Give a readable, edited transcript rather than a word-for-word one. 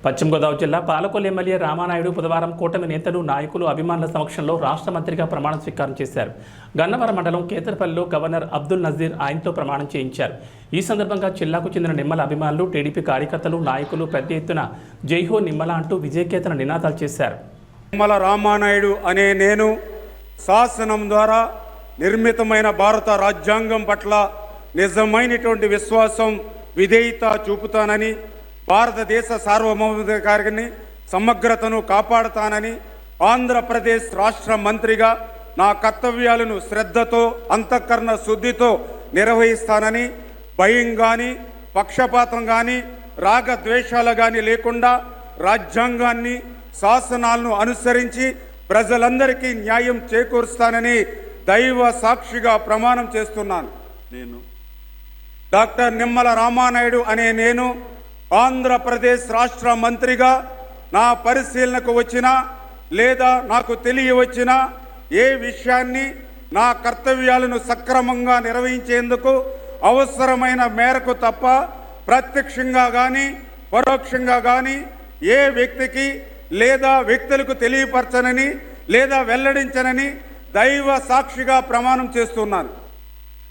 పశ్చిమ గోదావరి జిల్లా పాలకొల్లు ఎమ్మెల్యే రామానాయుడు బుధవారం కూటమి నేతలు నాయకులు అభిమానుల సమక్షంలో రాష్ట్ర మంత్రిగా ప్రమాణ స్వీకారం చేశారు. గన్నవరం మండలం కేతర్పల్లిలో గవర్నర్ అబ్దుల్ నజీర్ ఆయనతో ప్రమాణం చేయించారు. ఈ సందర్భంగా జిల్లాకు చెందిన నిమ్మల అభిమానులు, టీడీపీ కార్యకర్తలు, నాయకులు పెద్ద ఎత్తున జైహో నిమ్మల అంటూ విజయకేతన నినాదాలు చేశారు. నిమ్మల రామానాయుడు అనే నేను శాసనం ద్వారా నిర్మితమైన భారత రాజ్యాంగం పట్ల నిజమైనటువంటి విశ్వాసం, విధేయత చూపుతానని, భారతదేశ సార్వభౌమాధికారాన్ని సమగ్రతను కాపాడుతానని, ఆంధ్రప్రదేశ్ రాష్ట్ర మంత్రిగా నా కర్తవ్యాలను శ్రద్ధతో, అంతఃకరణ శుద్ధితో నిర్వహిస్తానని, భయం కానీ, పక్షపాతం కానీ, రాగద్వేషాలు కానీ లేకుండా రాజ్యాంగాన్ని, శాసనాలను అనుసరించి ప్రజలందరికీ న్యాయం చేకూరుస్తానని దైవ సాక్షిగా ప్రమాణం చేస్తున్నాను. నేను డాక్టర్ నిమ్మల రామానాయుడు అనే నేను ఆంధ్రప్రదేశ్ రాష్ట్ర మంత్రిగా నా పరిశీలనకు వచ్చినా లేదా నాకు తెలియవచ్చినా ఏ విషయాన్ని నా కర్తవ్యాలను సక్రమంగా నిర్వహించేందుకు అవసరమైన మేరకు తప్ప ప్రత్యక్షంగా కానీ పరోక్షంగా కానీ ఏ వ్యక్తికి లేదా వ్యక్తులకు తెలియపరచనని లేదా వెల్లడించనని దైవ సాక్షిగా ప్రమాణం చేస్తున్నాను.